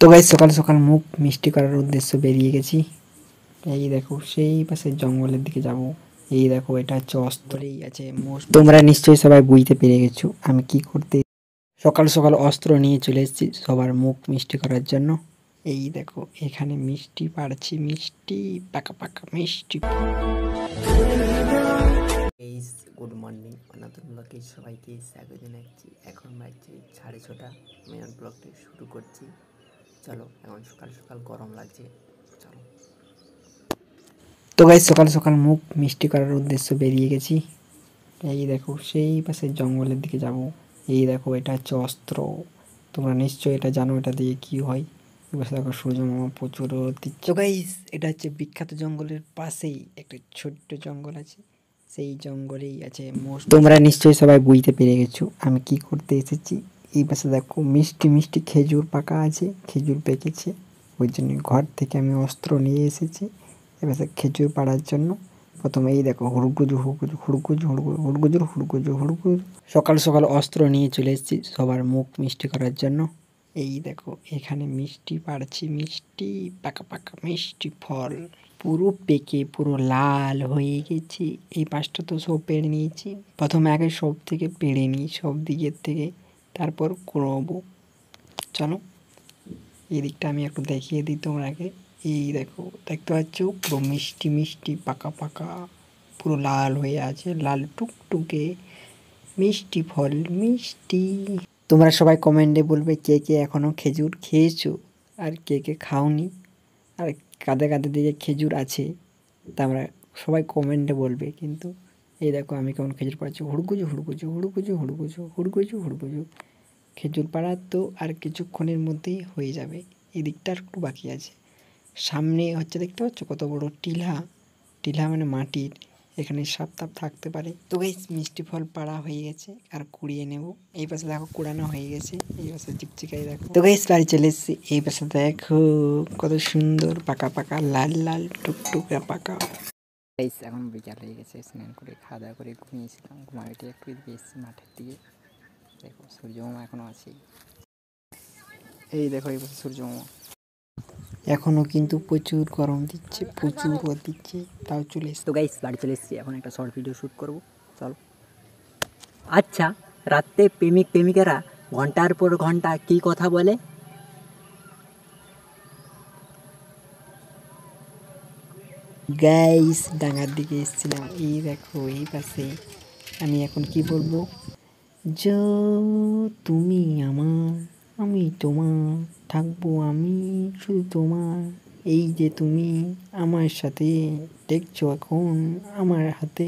তো গাইস সকাল সকাল মুখ মিষ্টি করার উদ্দেশ্য বেরিয়ে গেছি। এই দেখো সেই পাশে জঙ্গলের দিকে যাব। এই দেখো এটা হচ্ছে অস্ত্রই আছে। তোমরা নিশ্চয়ই সবাই বুঝতে পেরে গেছো আমি কি করতে সকাল সকাল অস্ত্র নিয়ে চলে এসেছি সবার মুখ মিষ্টি করার জন্য। এই দেখো এখানে মিষ্টি পাড়ছি, মিষ্টি পাকা পাকা মিষ্টি। গুড মর্নিং, নতুন ব্লগে সবাইকে স্বাগত জানাচ্ছি। এখন বাজছে 6:30, আমি ব্লগটি শুরু করছি। চলো, এখন সকাল সকাল গরম লাগছে, চলো। তো গাইস সকাল সকাল মুখ মিষ্টি করার উদ্দেশ্য বেরিয়ে গেছি। এই দেখো সেই পাশে জঙ্গলের দিকে যাব। এই দেখো এটা হচ্ছে অস্ত্র, তোমরা নিশ্চয়ই এটা জানো এটা দিয়ে কি হয়। এবার দেখো সূর্য মামা প্রচুর রোদ দিচ্ছে। তো গাইস এটা হচ্ছে বিখ্যাত জঙ্গলের পাশেই একটা ছোট্ট জঙ্গল আছে, সেই জঙ্গলেই আছে তোমরা নিশ্চয়ই সবাই বুঝতে পেরে গেছো আমি কি করতে এসেছি। এই পাশে দেখো মিষ্টি মিষ্টি খেজুর পাকা আছে, খেজুর পেকেছে, ওই জন্য ঘর থেকে আমি অস্ত্র নিয়ে এসেছি এবার খেজুর পাড়ার জন্য। প্রথমে এই দেখো হুড়গুজু হুড়গুজু হুড়গুজু হুড়গুজু হুড়গুজু হুড়গুজু হুড়গুজু সকাল সকাল অস্ত্র নিয়ে চলে এসেছি সবার মুখ মিষ্টি করার জন্য। এই দেখো এখানে মিষ্টি পাড়ছি, মিষ্টি পাকা পাকা মিষ্টি ফল পুরো পেকে পুরো লাল হয়ে গেছে। এই পাশটা তো সব পেড়ে নিয়েছি, প্রথমে আগে সব থেকে পেড়ে নিই সব দিকের থেকে, তারপর করবো। চলো এই দিকটা আমি একটু দেখিয়ে দিই তোমাকে। এই দেখো দেখতে পাচ্ছ পুরো মিষ্টি মিষ্টি পাকা পাকা পুরো লাল হয়ে আছে, লাল টুকটুকে মিষ্টি ফল মিষ্টি। তোমরা সবাই কমেন্টে বলবে কে কে এখনো খেজুর খেয়েছো আর কে কে খাওনি, আর কাঁধে কাঁধে দিকে খেজুর আছে তা আমরা সবাই কমেন্টে বলবে। কিন্তু এই দেখো আমি কেমন খেজুর পাচ্ছি, হুড়কুজু হুড়কুজু হুড়কুজু হুড়কুজু হুড়কুজু হুড়কুজু। খেজুর পাড়া তো আর কিছুক্ষণের মধ্যেই হয়ে যাবে, এই দিকটা একটু বাকি আছে। সামনে হচ্ছে দেখতে পাচ্ছ কত বড় টিলা, টিলা মানে মাটির, এখানে সাপ তাপ থাকতে পারে। তো গাইস মিষ্টি ফল পাড়া হয়ে গেছে আর কুড়িয়ে নেব। এই পাশে দেখো কুড়ানো হয়ে গেছে, এই পাশে চিকচিকাই দেখো। তো গাইস বাড়ি চলে এসেছি, এই পাশে দেখো কত সুন্দর পাকা পাকা লাল লাল টুকটুকা পাকা। গাইস এখন বিকাল হয়ে গেছে, স্নান করে খাওয়া দাওয়া করে ঘুমিয়েছিলাম, ঘুমাইতে একটু এদিকে এসেছি মাঠের দিকে। দেখো সূর্য মামা এখনো আছে, এই দেখো এই পাশে সূর্য মামা এখনও কিন্তু প্রচুর গরম দিচ্ছে, প্রচুর রোদ দিচ্ছে, তাও চলে এসছে। তো গাইস বাড়ি চলে এসেছি, এখন একটা শর্ট ভিডিও শ্যুট করবো, চলো। আচ্ছা, রাতে প্রেমিক প্রেমিকারা ঘন্টার পর ঘন্টা কি কথা বলে? গাইস ডাঙার দিকে এসেছিলাম, এই দেখো এই পাশে আমি এখন কি বলবো, যো তুমি আমার, আমি তোমার, থাকবো আমি শুধু তোমার, এই যে তুমি আমার সাথে দেখছো এখন আমার হাতে।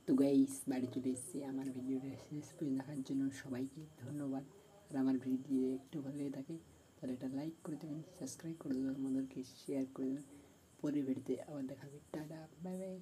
তো গাইস বাড়ি চলে এসেছি, আমার ভিডিওটা শেষ পর্যন্ত দেখার জন্য সবাইকে ধন্যবাদ। আর আমার ভিডিও একটু ভালো লেগে থাকে তাহলে এটা লাইক করে দেবেন, সাবস্ক্রাইব করে দেবেন, আমাদেরকে শেয়ার করে দেবেন। পরের ভিডিওতে আবার দেখাবে, টাটা বাই বাই।